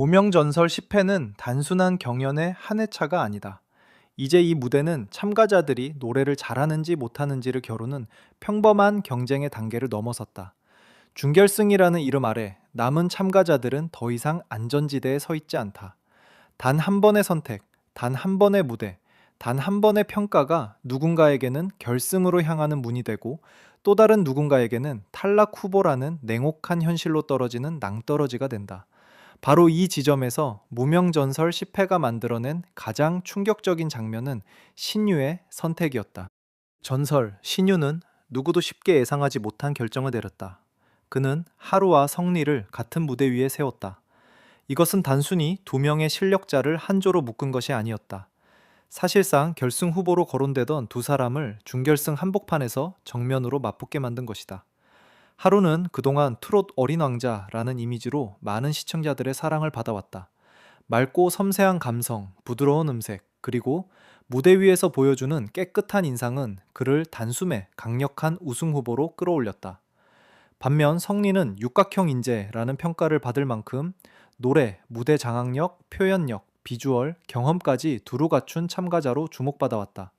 무명전설 10회는 단순한 경연의 한 회차가 아니다. 이제 이 무대는 참가자들이 노래를 잘하는지 못하는지를 겨루는 평범한 경쟁의 단계를 넘어섰다. 준결승이라는 이름 아래 남은 참가자들은 더 이상 안전지대에 서 있지 않다. 단 한 번의 선택, 단 한 번의 무대, 단 한 번의 평가가 누군가에게는 결승으로 향하는 문이 되고 또 다른 누군가에게는 탈락 후보라는 냉혹한 현실로 떨어지는 낭떠러지가 된다. 바로 이 지점에서 무명전설 10회가 만들어낸 가장 충격적인 장면은 신유의 선택이었다. 전설 신유는 누구도 쉽게 예상하지 못한 결정을 내렸다. 그는 하루와 성리를 같은 무대 위에 세웠다. 이것은 단순히 두 명의 실력자를 한 조로 묶은 것이 아니었다. 사실상 결승 후보로 거론되던 두 사람을 준결승 한복판에서 정면으로 맞붙게 만든 것이다. 하루는 그동안 트롯 어린 왕자라는 이미지로 많은 시청자들의 사랑을 받아왔다. 맑고 섬세한 감성, 부드러운 음색, 그리고 무대 위에서 보여주는 깨끗한 인상은 그를 단숨에 강력한 우승 후보로 끌어올렸다. 반면 성리는 육각형 인재라는 평가를 받을 만큼 노래, 무대 장악력, 표현력, 비주얼, 경험까지 두루 갖춘 참가자로 주목받아왔다.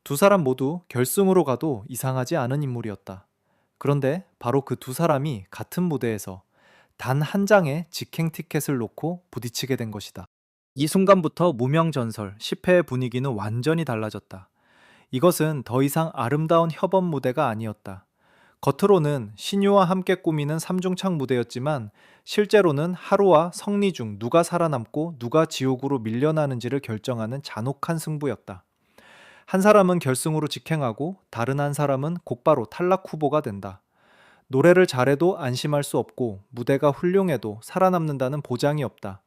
두 사람 모두 결승으로 가도 이상하지 않은 인물이었다. 그런데 바로 그 두 사람이 같은 무대에서 단 한 장의 직행 티켓을 놓고 부딪히게 된 것이다. 이 순간부터 무명전설 10회의 분위기는 완전히 달라졌다. 이것은 더 이상 아름다운 협업 무대가 아니었다. 겉으로는 신유와 함께 꾸미는 삼중창 무대였지만 실제로는 하루와 성리 중 누가 살아남고 누가 지옥으로 밀려나는지를 결정하는 잔혹한 승부였다. 한 사람은 결승으로 직행하고 다른 한 사람은 곧바로 탈락 후보가 된다. 노래를 잘해도 안심할 수 없고 무대가 훌륭해도 살아남는다는 보장이 없다.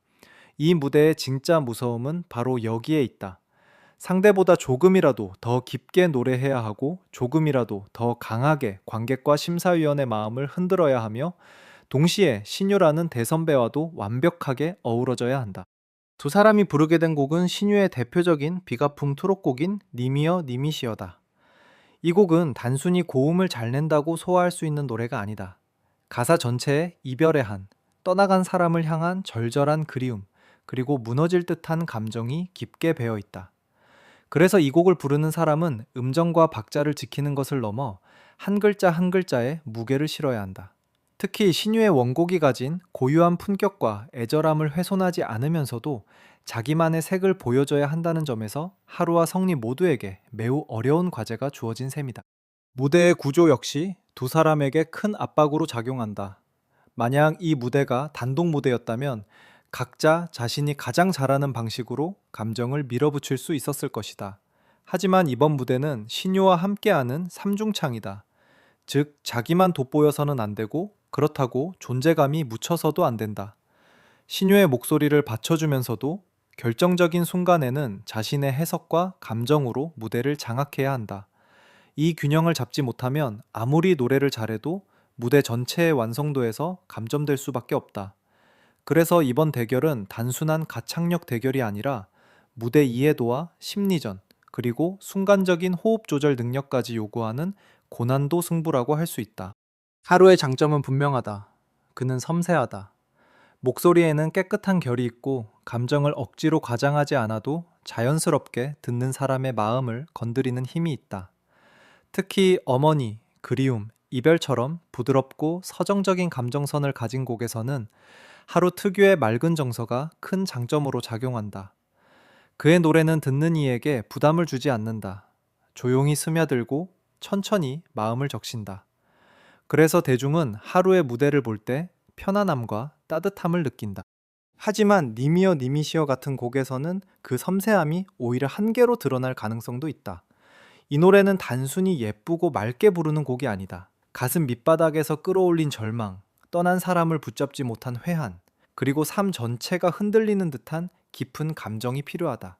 이 무대의 진짜 무서움은 바로 여기에 있다. 상대보다 조금이라도 더 깊게 노래해야 하고 조금이라도 더 강하게 관객과 심사위원의 마음을 흔들어야 하며 동시에 신유라는 대선배와도 완벽하게 어우러져야 한다. 두 사람이 부르게 된 곡은 신유의 대표적인 비가풍 트롯곡인 님이여 님이시여다. 이 곡은 단순히 고음을 잘 낸다고 소화할 수 있는 노래가 아니다. 가사 전체에 이별의 한, 떠나간 사람을 향한 절절한 그리움, 그리고 무너질 듯한 감정이 깊게 배어 있다. 그래서 이 곡을 부르는 사람은 음정과 박자를 지키는 것을 넘어 한 글자 한 글자에 무게를 실어야 한다. 특히 신유의 원곡이 가진 고유한 품격과 애절함을 훼손하지 않으면서도 자기만의 색을 보여줘야 한다는 점에서 하루와 성리 모두에게 매우 어려운 과제가 주어진 셈이다. 무대의 구조 역시 두 사람에게 큰 압박으로 작용한다. 만약 이 무대가 단독 무대였다면 각자 자신이 가장 잘하는 방식으로 감정을 밀어붙일 수 있었을 것이다. 하지만 이번 무대는 신유와 함께하는 삼중창이다. 즉, 자기만 돋보여서는 안 되고 그렇다고 존재감이 묻혀서도 안 된다. 신유의 목소리를 받쳐주면서도 결정적인 순간에는 자신의 해석과 감정으로 무대를 장악해야 한다. 이 균형을 잡지 못하면 아무리 노래를 잘해도 무대 전체의 완성도에서 감점될 수밖에 없다. 그래서 이번 대결은 단순한 가창력 대결이 아니라 무대 이해도와 심리전, 그리고 순간적인 호흡 조절 능력까지 요구하는 고난도 승부라고 할 수 있다. 하루의 장점은 분명하다. 그는 섬세하다. 목소리에는 깨끗한 결이 있고 감정을 억지로 과장하지 않아도 자연스럽게 듣는 사람의 마음을 건드리는 힘이 있다. 특히 어머니, 그리움, 이별처럼 부드럽고 서정적인 감정선을 가진 곡에서는 하루 특유의 맑은 정서가 큰 장점으로 작용한다. 그의 노래는 듣는 이에게 부담을 주지 않는다. 조용히 스며들고 천천히 마음을 적신다. 그래서 대중은 하루의 무대를 볼 때 편안함과 따뜻함을 느낀다. 하지만 님이여 님이시여 같은 곡에서는 그 섬세함이 오히려 한계로 드러날 가능성도 있다. 이 노래는 단순히 예쁘고 맑게 부르는 곡이 아니다. 가슴 밑바닥에서 끌어올린 절망, 떠난 사람을 붙잡지 못한 회한, 그리고 삶 전체가 흔들리는 듯한 깊은 감정이 필요하다.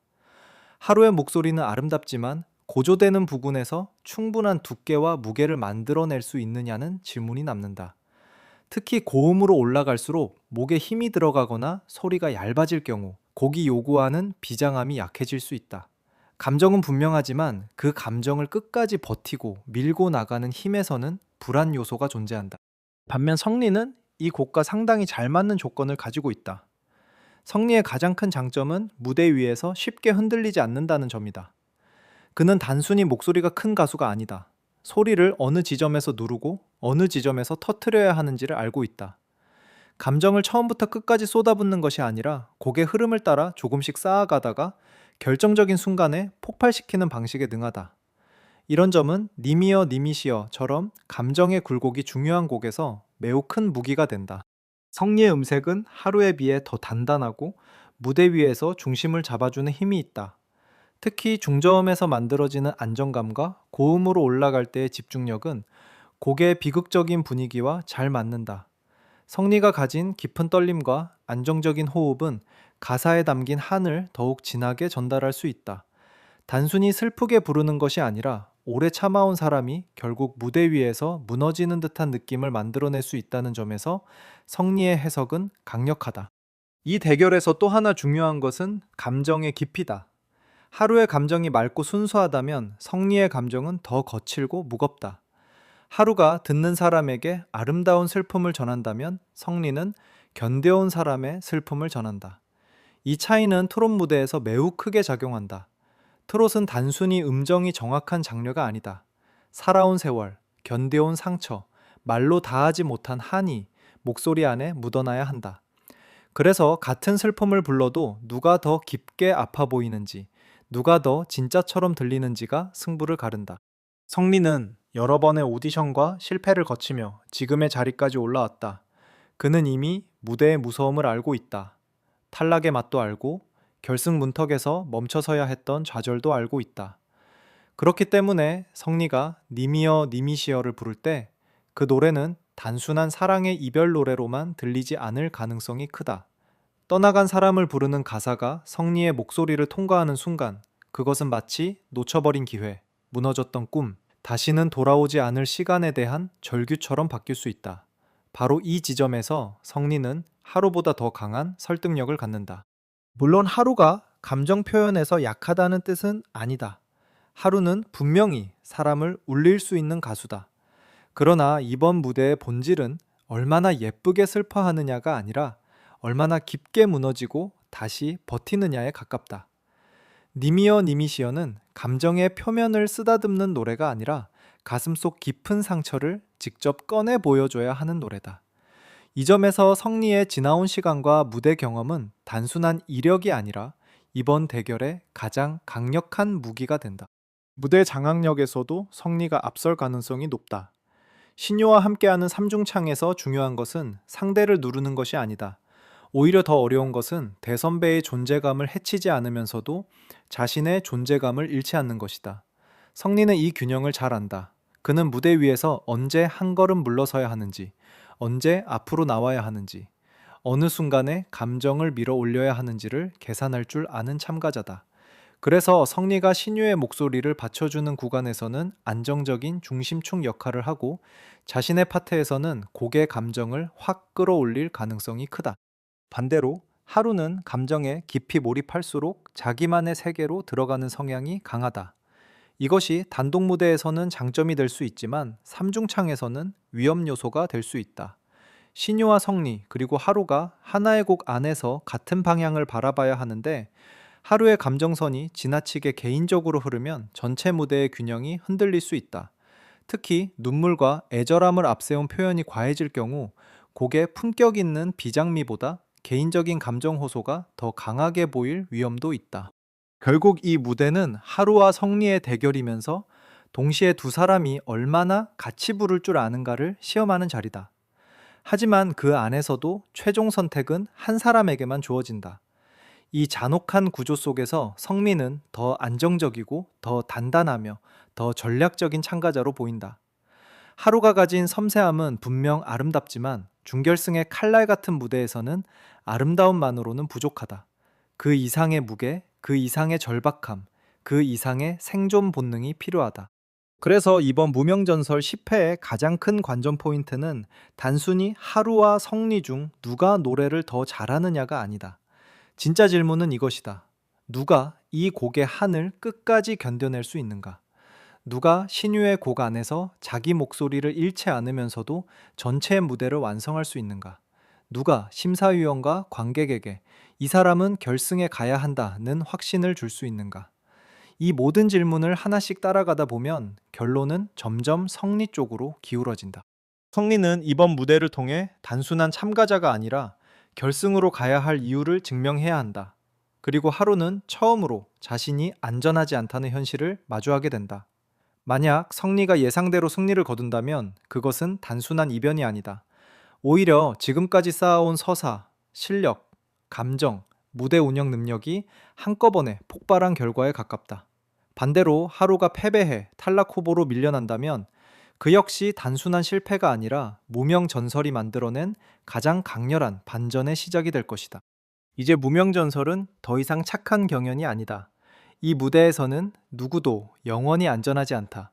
하루의 목소리는 아름답지만 고조되는 부분에서 충분한 두께와 무게를 만들어낼 수 있느냐는 질문이 남는다. 특히 고음으로 올라갈수록 목에 힘이 들어가거나 소리가 얇아질 경우 곡이 요구하는 비장함이 약해질 수 있다. 감정은 분명하지만 그 감정을 끝까지 버티고 밀고 나가는 힘에서는 불안 요소가 존재한다. 반면 성리는 이 곡과 상당히 잘 맞는 조건을 가지고 있다. 성리의 가장 큰 장점은 무대 위에서 쉽게 흔들리지 않는다는 점이다. 그는 단순히 목소리가 큰 가수가 아니다. 소리를 어느 지점에서 누르고 어느 지점에서 터트려야 하는지를 알고 있다. 감정을 처음부터 끝까지 쏟아붓는 것이 아니라 곡의 흐름을 따라 조금씩 쌓아가다가 결정적인 순간에 폭발시키는 방식에 능하다. 이런 점은 님이여 님이시여처럼 감정의 굴곡이 중요한 곡에서 매우 큰 무기가 된다. 성리의 음색은 하루에 비해 더 단단하고 무대 위에서 중심을 잡아주는 힘이 있다. 특히 중저음에서 만들어지는 안정감과 고음으로 올라갈 때의 집중력은 곡의 비극적인 분위기와 잘 맞는다. 성리가 가진 깊은 떨림과 안정적인 호흡은 가사에 담긴 한을 더욱 진하게 전달할 수 있다. 단순히 슬프게 부르는 것이 아니라 오래 참아온 사람이 결국 무대 위에서 무너지는 듯한 느낌을 만들어낼 수 있다는 점에서 성리의 해석은 강력하다. 이 대결에서 또 하나 중요한 것은 감정의 깊이다. 하루의 감정이 맑고 순수하다면 성리의 감정은 더 거칠고 무겁다. 하루가 듣는 사람에게 아름다운 슬픔을 전한다면 성리는 견뎌온 사람의 슬픔을 전한다. 이 차이는 트롯 무대에서 매우 크게 작용한다. 트롯은 단순히 음정이 정확한 장르가 아니다. 살아온 세월, 견뎌온 상처, 말로 다하지 못한 한이 목소리 안에 묻어나야 한다. 그래서 같은 슬픔을 불러도 누가 더 깊게 아파 보이는지, 누가 더 진짜처럼 들리는지가 승부를 가른다. 성리는 여러 번의 오디션과 실패를 거치며 지금의 자리까지 올라왔다. 그는 이미 무대의 무서움을 알고 있다. 탈락의 맛도 알고 결승 문턱에서 멈춰서야 했던 좌절도 알고 있다. 그렇기 때문에 성리가 님이여 님이시여를 부를 때 그 노래는 단순한 사랑의 이별 노래로만 들리지 않을 가능성이 크다. 떠나간 사람을 부르는 가사가 성리의 목소리를 통과하는 순간 그것은 마치 놓쳐버린 기회, 무너졌던 꿈, 다시는 돌아오지 않을 시간에 대한 절규처럼 바뀔 수 있다. 바로 이 지점에서 성리는 하루보다 더 강한 설득력을 갖는다. 물론 하루가 감정 표현에서 약하다는 뜻은 아니다. 하루는 분명히 사람을 울릴 수 있는 가수다. 그러나 이번 무대의 본질은 얼마나 예쁘게 슬퍼하느냐가 아니라 얼마나 깊게 무너지고 다시 버티느냐에 가깝다. 님이여 님이시여는 감정의 표면을 쓰다듬는 노래가 아니라 가슴속 깊은 상처를 직접 꺼내 보여줘야 하는 노래다. 이 점에서 성리의 지나온 시간과 무대 경험은 단순한 이력이 아니라 이번 대결의 가장 강력한 무기가 된다. 무대 장악력에서도 성리가 앞설 가능성이 높다. 신유와 함께하는 삼중창에서 중요한 것은 상대를 누르는 것이 아니다. 오히려 더 어려운 것은 대선배의 존재감을 해치지 않으면서도 자신의 존재감을 잃지 않는 것이다. 성리는 이 균형을 잘 안다. 그는 무대 위에서 언제 한 걸음 물러서야 하는지, 언제 앞으로 나와야 하는지, 어느 순간에 감정을 밀어 올려야 하는지를 계산할 줄 아는 참가자다. 그래서 성리가 신유의 목소리를 받쳐주는 구간에서는 안정적인 중심축 역할을 하고 자신의 파트에서는 곡의 감정을 확 끌어올릴 가능성이 크다. 반대로 하루는 감정에 깊이 몰입할수록 자기만의 세계로 들어가는 성향이 강하다. 이것이 단독 무대에서는 장점이 될 수 있지만 삼중창에서는 위험 요소가 될 수 있다. 신유와 성리 그리고 하루가 하나의 곡 안에서 같은 방향을 바라봐야 하는데 하루의 감정선이 지나치게 개인적으로 흐르면 전체 무대의 균형이 흔들릴 수 있다. 특히 눈물과 애절함을 앞세운 표현이 과해질 경우 곡의 품격 있는 비장미보다 개인적인 감정 호소가 더 강하게 보일 위험도 있다. 결국 이 무대는 하루와 성리의 대결이면서 동시에 두 사람이 얼마나 같이 부를 줄 아는가를 시험하는 자리다. 하지만 그 안에서도 최종 선택은 한 사람에게만 주어진다. 이 잔혹한 구조 속에서 성리는 더 안정적이고 더 단단하며 더 전략적인 참가자로 보인다. 하루가 가진 섬세함은 분명 아름답지만 준결승의 칼날 같은 무대에서는 아름다움만으로는 부족하다. 그 이상의 무게, 그 이상의 절박함, 그 이상의 생존 본능이 필요하다. 그래서 이번 무명전설 10회의 가장 큰 관전 포인트는 단순히 하루와 성리 중 누가 노래를 더 잘하느냐가 아니다. 진짜 질문은 이것이다. 누가 이 곡의 한을 끝까지 견뎌낼 수 있는가? 누가 신유의 곡 안에서 자기 목소리를 잃지 않으면서도 전체 무대를 완성할 수 있는가? 누가 심사위원과 관객에게 이 사람은 결승에 가야 한다는 확신을 줄 수 있는가? 이 모든 질문을 하나씩 따라가다 보면 결론은 점점 성리 쪽으로 기울어진다. 성리는 이번 무대를 통해 단순한 참가자가 아니라 결승으로 가야 할 이유를 증명해야 한다. 그리고 하루는 처음으로 자신이 안전하지 않다는 현실을 마주하게 된다. 만약 성리가 예상대로 승리를 거둔다면 그것은 단순한 이변이 아니다. 오히려 지금까지 쌓아온 서사, 실력, 감정, 무대 운영 능력이 한꺼번에 폭발한 결과에 가깝다. 반대로 하루가 패배해 탈락 후보로 밀려난다면 그 역시 단순한 실패가 아니라 무명 전설이 만들어낸 가장 강렬한 반전의 시작이 될 것이다. 이제 무명 전설은 더 이상 착한 경연이 아니다. 이 무대에서는 누구도 영원히 안전하지 않다.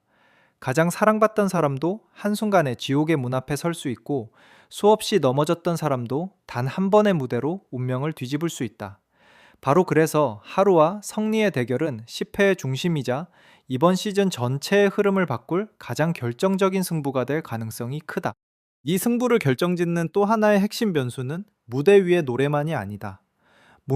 가장 사랑받던 사람도 한순간에 지옥의 문 앞에 설 수 있고 수없이 넘어졌던 사람도 단 한 번의 무대로 운명을 뒤집을 수 있다. 바로 그래서 하루와 성리의 대결은 10회의 중심이자 이번 시즌 전체의 흐름을 바꿀 가장 결정적인 승부가 될 가능성이 크다. 이 승부를 결정짓는 또 하나의 핵심 변수는 무대 위의 노래만이 아니다.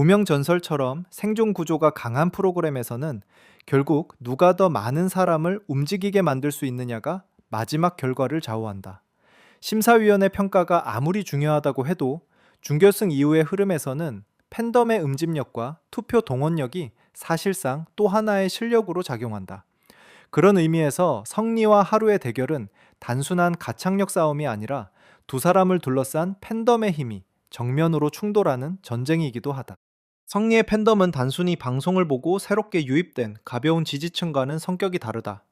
무명전설처럼 생존 구조가 강한 프로그램에서는 결국 누가 더 많은 사람을 움직이게 만들 수 있느냐가 마지막 결과를 좌우한다. 심사위원의 평가가 아무리 중요하다고 해도 준결승 이후의 흐름에서는 팬덤의 응집력과 투표 동원력이 사실상 또 하나의 실력으로 작용한다. 그런 의미에서 성리와 하루의 대결은 단순한 가창력 싸움이 아니라 두 사람을 둘러싼 팬덤의 힘이 정면으로 충돌하는 전쟁이기도 하다. 성리의 팬덤은 단순히 방송을 보고 새롭게 유입된 가벼운 지지층과는 성격이 다르다.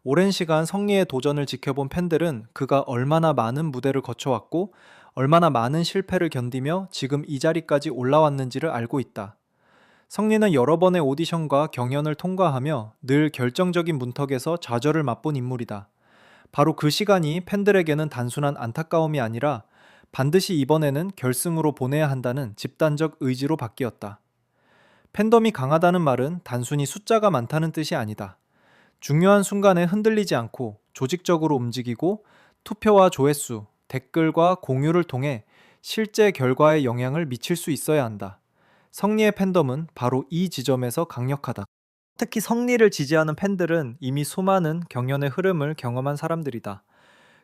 오랜 시간 성리의 도전을 지켜본 팬들은 그가 얼마나 많은 무대를 거쳐왔고 얼마나 많은 실패를 견디며 지금 이 자리까지 올라왔는지를 알고 있다. 성리는 여러 번의 오디션과 경연을 통과하며 늘 결정적인 문턱에서 좌절을 맛본 인물이다. 바로 그 시간이 팬들에게는 단순한 안타까움이 아니라 반드시 이번에는 결승으로 보내야 한다는 집단적 의지로 바뀌었다. 팬덤이 강하다는 말은 단순히 숫자가 많다는 뜻이 아니다. 중요한 순간에 흔들리지 않고 조직적으로 움직이고 투표와 조회수, 댓글과 공유를 통해 실제 결과에 영향을 미칠 수 있어야 한다. 성리의 팬덤은 바로 이 지점에서 강력하다. 특히 성리를 지지하는 팬들은 이미 수많은 경연의 흐름을 경험한 사람들이다.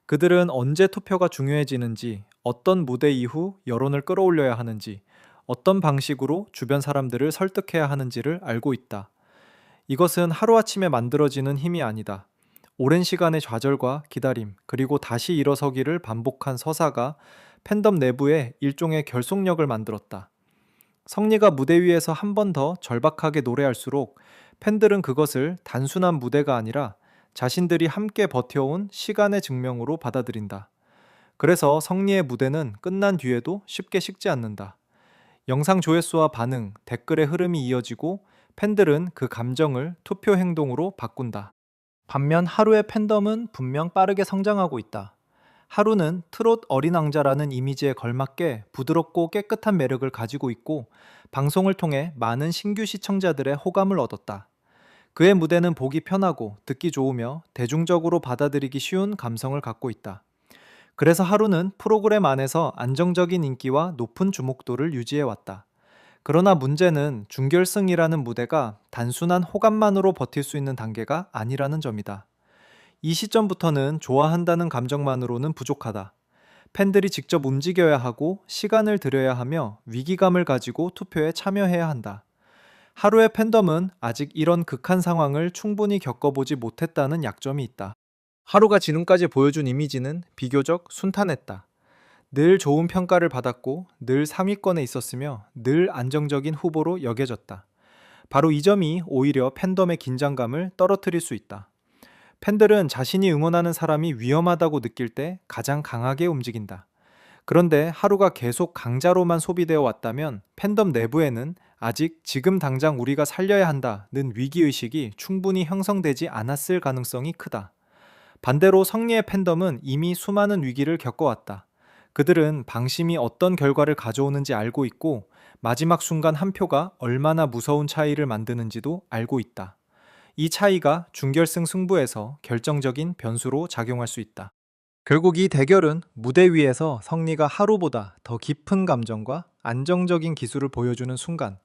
그들은 언제 투표가 중요해지는지, 어떤 무대 이후 여론을 끌어올려야 하는지, 어떤 방식으로 주변 사람들을 설득해야 하는지를 알고 있다. 이것은 하루아침에 만들어지는 힘이 아니다. 오랜 시간의 좌절과 기다림, 그리고 다시 일어서기를 반복한 서사가 팬덤 내부에 일종의 결속력을 만들었다. 성리가 무대 위에서 한 번 더 절박하게 노래할수록 팬들은 그것을 단순한 무대가 아니라 자신들이 함께 버텨온 시간의 증명으로 받아들인다. 그래서 성리의 무대는 끝난 뒤에도 쉽게 식지 않는다. 영상 조회수와 반응, 댓글의 흐름이 이어지고 팬들은 그 감정을 투표 행동으로 바꾼다. 반면 하루의 팬덤은 분명 빠르게 성장하고 있다. 하루는 트롯 어린 왕자라는 이미지에 걸맞게 부드럽고 깨끗한 매력을 가지고 있고 방송을 통해 많은 신규 시청자들의 호감을 얻었다. 그의 무대는 보기 편하고 듣기 좋으며 대중적으로 받아들이기 쉬운 감성을 갖고 있다. 그래서 하루는 프로그램 안에서 안정적인 인기와 높은 주목도를 유지해왔다. 그러나 문제는 준결승이라는 무대가 단순한 호감만으로 버틸 수 있는 단계가 아니라는 점이다. 이 시점부터는 좋아한다는 감정만으로는 부족하다. 팬들이 직접 움직여야 하고 시간을 들여야 하며 위기감을 가지고 투표에 참여해야 한다. 하루의 팬덤은 아직 이런 극한 상황을 충분히 겪어보지 못했다는 약점이 있다. 하루가 지금까지 보여준 이미지는 비교적 순탄했다. 늘 좋은 평가를 받았고 늘 상위권에 있었으며 늘 안정적인 후보로 여겨졌다. 바로 이 점이 오히려 팬덤의 긴장감을 떨어뜨릴 수 있다. 팬들은 자신이 응원하는 사람이 위험하다고 느낄 때 가장 강하게 움직인다. 그런데 하루가 계속 강자로만 소비되어 왔다면 팬덤 내부에는 아직 지금 당장 우리가 살려야 한다는 위기의식이 충분히 형성되지 않았을 가능성이 크다. 반대로 성리의 팬덤은 이미 수많은 위기를 겪어왔다. 그들은 방심이 어떤 결과를 가져오는지 알고 있고 마지막 순간 한 표가 얼마나 무서운 차이를 만드는지도 알고 있다. 이 차이가 준결승 승부에서 결정적인 변수로 작용할 수 있다. 결국 이 대결은 무대 위에서 성리가 하루보다 더 깊은 감정과 안정적인 기술을 보여주는 순간,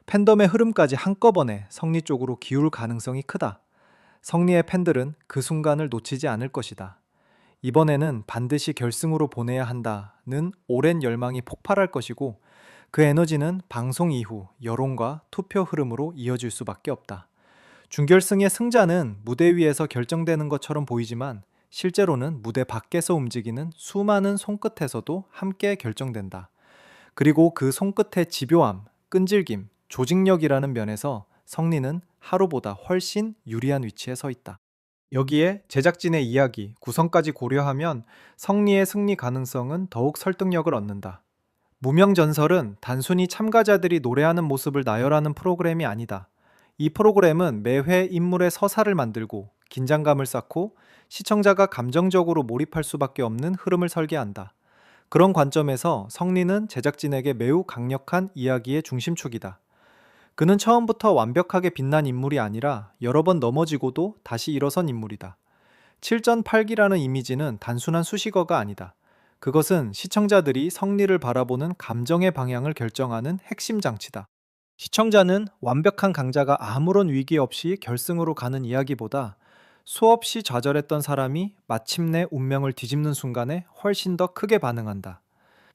팬덤의 흐름까지 한꺼번에 성리 쪽으로 기울 가능성이 크다. 성리의 팬들은 그 순간을 놓치지 않을 것이다. 이번에는 반드시 결승으로 보내야 한다는 오랜 열망이 폭발할 것이고, 그 에너지는 방송 이후 여론과 투표 흐름으로 이어질 수밖에 없다. 준결승의 승자는 무대 위에서 결정되는 것처럼 보이지만, 실제로는 무대 밖에서 움직이는 수많은 손끝에서도 함께 결정된다. 그리고 그 손끝의 집요함, 끈질김, 조직력이라는 면에서 성리는 하루보다 훨씬 유리한 위치에 서 있다. 여기에 제작진의 이야기, 구성까지 고려하면 성리의 승리 가능성은 더욱 설득력을 얻는다. 무명전설은 단순히 참가자들이 노래하는 모습을 나열하는 프로그램이 아니다. 이 프로그램은 매회 인물의 서사를 만들고 긴장감을 쌓고 시청자가 감정적으로 몰입할 수밖에 없는 흐름을 설계한다. 그런 관점에서 성리는 제작진에게 매우 강력한 이야기의 중심축이다. 그는 처음부터 완벽하게 빛난 인물이 아니라 여러 번 넘어지고도 다시 일어선 인물이다. 7전8기라는 이미지는 단순한 수식어가 아니다. 그것은 시청자들이 성리를 바라보는 감정의 방향을 결정하는 핵심 장치다. 시청자는 완벽한 강자가 아무런 위기 없이 결승으로 가는 이야기보다 수없이 좌절했던 사람이 마침내 운명을 뒤집는 순간에 훨씬 더 크게 반응한다.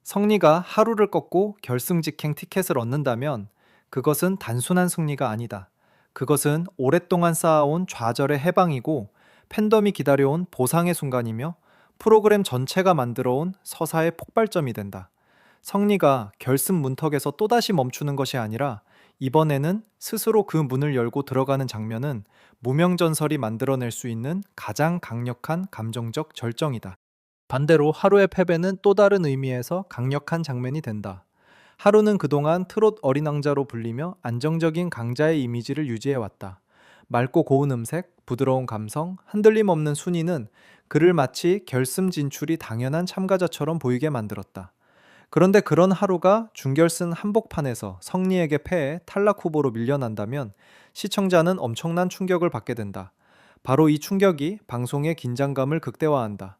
성리가 하루를 꺾고 결승 직행 티켓을 얻는다면 그것은 단순한 승리가 아니다. 그것은 오랫동안 쌓아온 좌절의 해방이고 팬덤이 기다려온 보상의 순간이며 프로그램 전체가 만들어온 서사의 폭발점이 된다. 성리가 결승 문턱에서 또다시 멈추는 것이 아니라 이번에는 스스로 그 문을 열고 들어가는 장면은 무명전설이 만들어낼 수 있는 가장 강력한 감정적 절정이다. 반대로 하루의 패배는 또 다른 의미에서 강력한 장면이 된다. 하루는 그동안 트롯 어린 왕자로 불리며 안정적인 강자의 이미지를 유지해왔다. 맑고 고운 음색, 부드러운 감성, 흔들림 없는 순위는 그를 마치 결승 진출이 당연한 참가자처럼 보이게 만들었다. 그런데 그런 하루가 준결승 한복판에서 성리에게 패해 탈락 후보로 밀려난다면 시청자는 엄청난 충격을 받게 된다. 바로 이 충격이 방송의 긴장감을 극대화한다.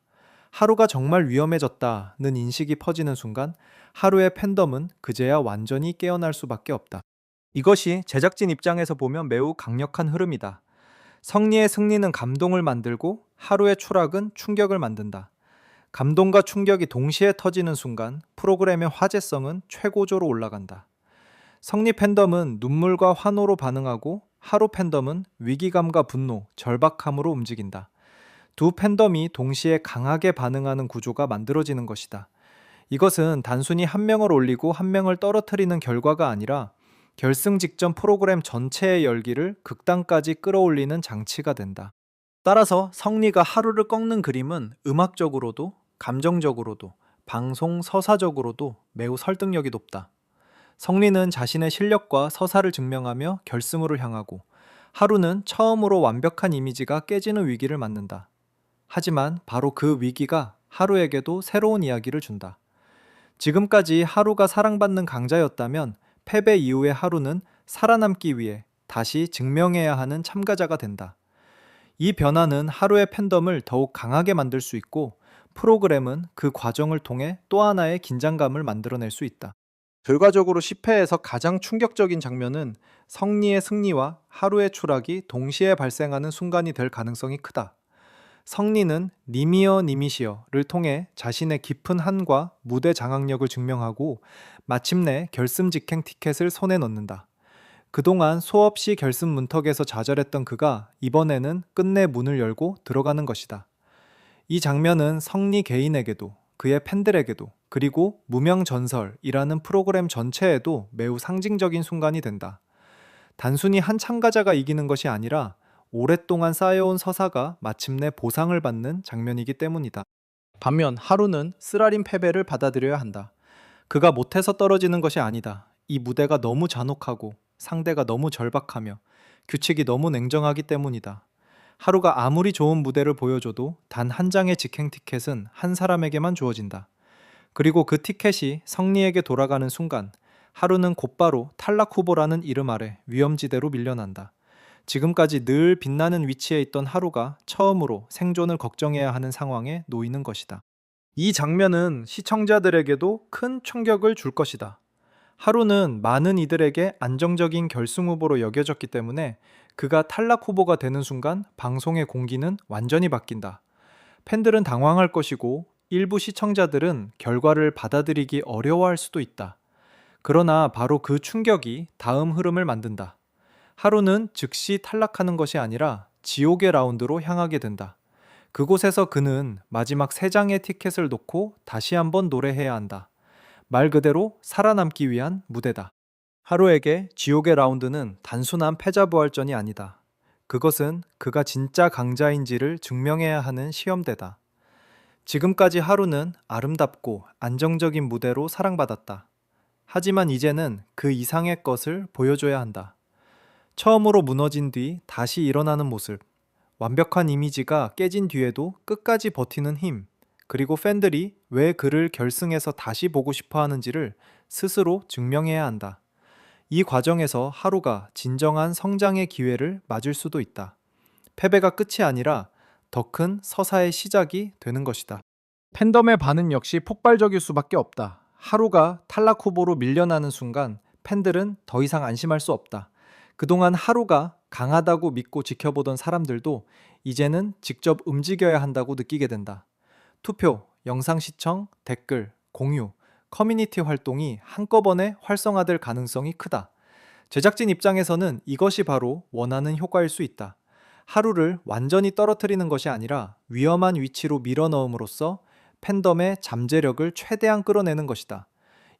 하루가 정말 위험해졌다는 인식이 퍼지는 순간 하루의 팬덤은 그제야 완전히 깨어날 수밖에 없다. 이것이 제작진 입장에서 보면 매우 강력한 흐름이다. 성리의 승리는 감동을 만들고 하루의 추락은 충격을 만든다. 감동과 충격이 동시에 터지는 순간 프로그램의 화제성은 최고조로 올라간다. 성리 팬덤은 눈물과 환호로 반응하고 하루 팬덤은 위기감과 분노, 절박함으로 움직인다. 두 팬덤이 동시에 강하게 반응하는 구조가 만들어지는 것이다. 이것은 단순히 한 명을 올리고 한 명을 떨어뜨리는 결과가 아니라 결승 직전 프로그램 전체의 열기를 극단까지 끌어올리는 장치가 된다. 따라서 성리가 하루를 꺾는 그림은 음악적으로도 감정적으로도 방송 서사적으로도 매우 설득력이 높다. 성리는 자신의 실력과 서사를 증명하며 결승으로 향하고 하루는 처음으로 완벽한 이미지가 깨지는 위기를 맞는다. 하지만 바로 그 위기가 하루에게도 새로운 이야기를 준다. 지금까지 하루가 사랑받는 강자였다면 패배 이후의 하루는 살아남기 위해 다시 증명해야 하는 참가자가 된다. 이 변화는 하루의 팬덤을 더욱 강하게 만들 수 있고 프로그램은 그 과정을 통해 또 하나의 긴장감을 만들어낼 수 있다. 결과적으로 10회에서 가장 충격적인 장면은 성리의 승리와 하루의 추락이 동시에 발생하는 순간이 될 가능성이 크다. 성리는 님이여 님이시여를 통해 자신의 깊은 한과 무대 장악력을 증명하고 마침내 결승 직행 티켓을 손에 넣는다. 그동안 수없이 결승 문턱에서 좌절했던 그가 이번에는 끝내 문을 열고 들어가는 것이다. 이 장면은 성리 개인에게도 그의 팬들에게도 그리고 무명전설이라는 프로그램 전체에도 매우 상징적인 순간이 된다. 단순히 한 참가자가 이기는 것이 아니라 오랫동안 쌓여온 서사가 마침내 보상을 받는 장면이기 때문이다. 반면 하루는 쓰라린 패배를 받아들여야 한다. 그가 못해서 떨어지는 것이 아니다. 이 무대가 너무 잔혹하고 상대가 너무 절박하며 규칙이 너무 냉정하기 때문이다. 하루가 아무리 좋은 무대를 보여줘도 단 한 장의 직행 티켓은 한 사람에게만 주어진다. 그리고 그 티켓이 성리에게 돌아가는 순간 하루는 곧바로 탈락 후보라는 이름 아래 위험지대로 밀려난다. 지금까지 늘 빛나는 위치에 있던 하루가 처음으로 생존을 걱정해야 하는 상황에 놓이는 것이다. 이 장면은 시청자들에게도 큰 충격을 줄 것이다. 하루는 많은 이들에게 안정적인 결승 후보로 여겨졌기 때문에 그가 탈락 후보가 되는 순간 방송의 공기는 완전히 바뀐다. 팬들은 당황할 것이고 일부 시청자들은 결과를 받아들이기 어려워할 수도 있다. 그러나 바로 그 충격이 다음 흐름을 만든다. 하루는 즉시 탈락하는 것이 아니라 지옥의 라운드로 향하게 된다. 그곳에서 그는 마지막 3장의 티켓을 놓고 다시 한번 노래해야 한다. 말 그대로 살아남기 위한 무대다. 하루에게 지옥의 라운드는 단순한 패자부활전이 아니다. 그것은 그가 진짜 강자인지를 증명해야 하는 시험대다. 지금까지 하루는 아름답고 안정적인 무대로 사랑받았다. 하지만 이제는 그 이상의 것을 보여줘야 한다. 처음으로 무너진 뒤 다시 일어나는 모습, 완벽한 이미지가 깨진 뒤에도 끝까지 버티는 힘, 그리고 팬들이 왜 그를 결승에서 다시 보고 싶어 하는지를 스스로 증명해야 한다. 이 과정에서 하루가 진정한 성장의 기회를 맞을 수도 있다. 패배가 끝이 아니라 더 큰 서사의 시작이 되는 것이다. 팬덤의 반응 역시 폭발적일 수밖에 없다. 하루가 탈락 후보로 밀려나는 순간 팬들은 더 이상 안심할 수 없다. 그동안 하루가 강하다고 믿고 지켜보던 사람들도 이제는 직접 움직여야 한다고 느끼게 된다. 투표, 영상 시청, 댓글, 공유, 커뮤니티 활동이 한꺼번에 활성화될 가능성이 크다. 제작진 입장에서는 이것이 바로 원하는 효과일 수 있다. 하루를 완전히 떨어뜨리는 것이 아니라 위험한 위치로 밀어넣음으로써 팬덤의 잠재력을 최대한 끌어내는 것이다.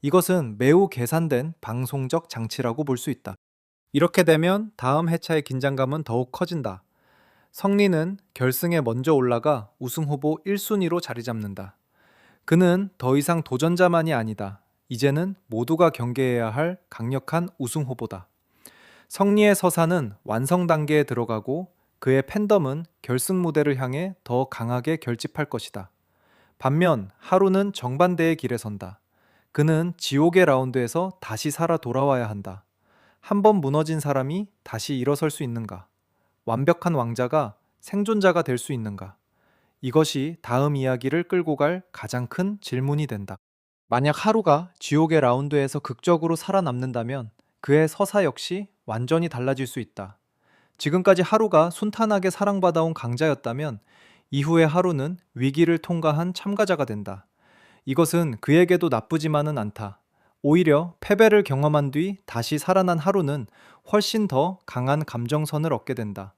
이것은 매우 계산된 방송적 장치라고 볼 수 있다. 이렇게 되면 다음 회차의 긴장감은 더욱 커진다. 성리는 결승에 먼저 올라가 우승 후보 1순위로 자리 잡는다. 그는 더 이상 도전자만이 아니다. 이제는 모두가 경계해야 할 강력한 우승 후보다. 성리의 서사는 완성 단계에 들어가고 그의 팬덤은 결승 무대를 향해 더 강하게 결집할 것이다. 반면 하루는 정반대의 길에 선다. 그는 지옥의 라운드에서 다시 살아 돌아와야 한다. 한 번 무너진 사람이 다시 일어설 수 있는가? 완벽한 왕자가 생존자가 될 수 있는가? 이것이 다음 이야기를 끌고 갈 가장 큰 질문이 된다. 만약 하루가 지옥의 라운드에서 극적으로 살아남는다면 그의 서사 역시 완전히 달라질 수 있다. 지금까지 하루가 순탄하게 사랑받아온 강자였다면 이후의 하루는 위기를 통과한 참가자가 된다. 이것은 그에게도 나쁘지만은 않다. 오히려 패배를 경험한 뒤 다시 살아난 하루는 훨씬 더 강한 감정선을 얻게 된다.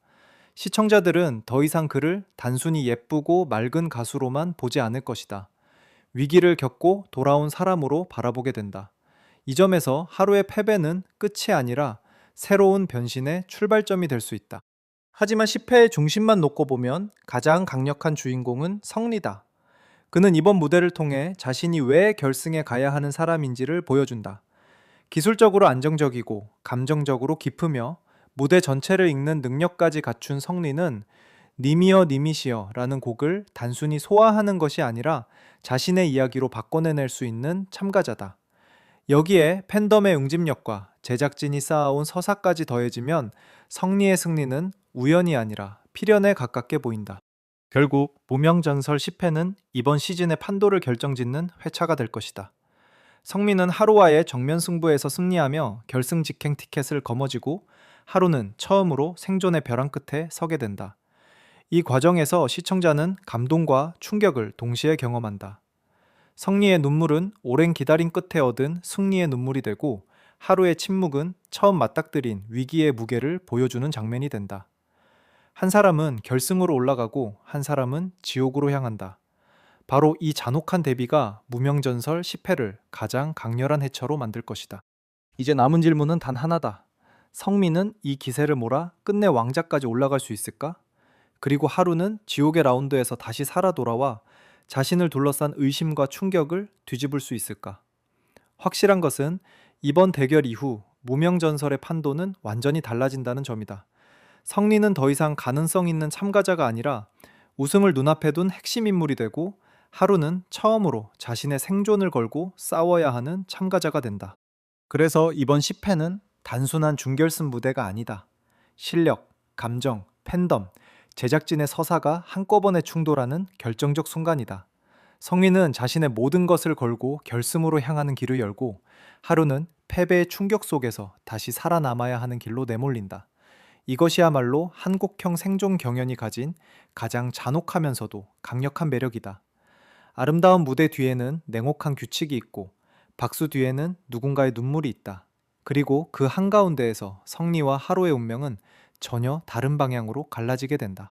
시청자들은 더 이상 그를 단순히 예쁘고 맑은 가수로만 보지 않을 것이다. 위기를 겪고 돌아온 사람으로 바라보게 된다. 이 점에서 하루의 패배는 끝이 아니라 새로운 변신의 출발점이 될 수 있다. 하지만 10회의 중심만 놓고 보면 가장 강력한 주인공은 성리다. 그는 이번 무대를 통해 자신이 왜 결승에 가야 하는 사람인지를 보여준다. 기술적으로 안정적이고 감정적으로 깊으며 무대 전체를 읽는 능력까지 갖춘 성리는 님이여 님이시여 라는 곡을 단순히 소화하는 것이 아니라 자신의 이야기로 바꿔내낼 수 있는 참가자다. 여기에 팬덤의 응집력과 제작진이 쌓아온 서사까지 더해지면 성리의 승리는 우연이 아니라 필연에 가깝게 보인다. 결국 무명전설 10회는 이번 시즌의 판도를 결정짓는 회차가 될 것이다. 성민은 하루와의 정면 승부에서 승리하며 결승 직행 티켓을 거머쥐고 하루는 처음으로 생존의 벼랑 끝에 서게 된다. 이 과정에서 시청자는 감동과 충격을 동시에 경험한다. 성리의 눈물은 오랜 기다림 끝에 얻은 승리의 눈물이 되고 하루의 침묵은 처음 맞닥뜨린 위기의 무게를 보여주는 장면이 된다. 한 사람은 결승으로 올라가고 한 사람은 지옥으로 향한다. 바로 이 잔혹한 대비가 무명전설 10회를 가장 강렬한 해처로 만들 것이다. 이제 남은 질문은 단 하나다. 성민은 이 기세를 몰아 끝내 왕자까지 올라갈 수 있을까? 그리고 하루는 지옥의 라운드에서 다시 살아 돌아와 자신을 둘러싼 의심과 충격을 뒤집을 수 있을까? 확실한 것은 이번 대결 이후 무명전설의 판도는 완전히 달라진다는 점이다. 성리는 더 이상 가능성 있는 참가자가 아니라 우승을 눈앞에 둔 핵심 인물이 되고 하루는 처음으로 자신의 생존을 걸고 싸워야 하는 참가자가 된다. 그래서 이번 10회는 단순한 준결승 무대가 아니다. 실력, 감정, 팬덤, 제작진의 서사가 한꺼번에 충돌하는 결정적 순간이다. 성민은 자신의 모든 것을 걸고 결승으로 향하는 길을 열고, 하루는 패배의 충격 속에서 다시 살아남아야 하는 길로 내몰린다. 이것이야말로 한국형 생존 경연이 가진 가장 잔혹하면서도 강력한 매력이다. 아름다운 무대 뒤에는 냉혹한 규칙이 있고, 박수 뒤에는 누군가의 눈물이 있다. 그리고 그 한가운데에서 성리와 하로의 운명은 전혀 다른 방향으로 갈라지게 된다.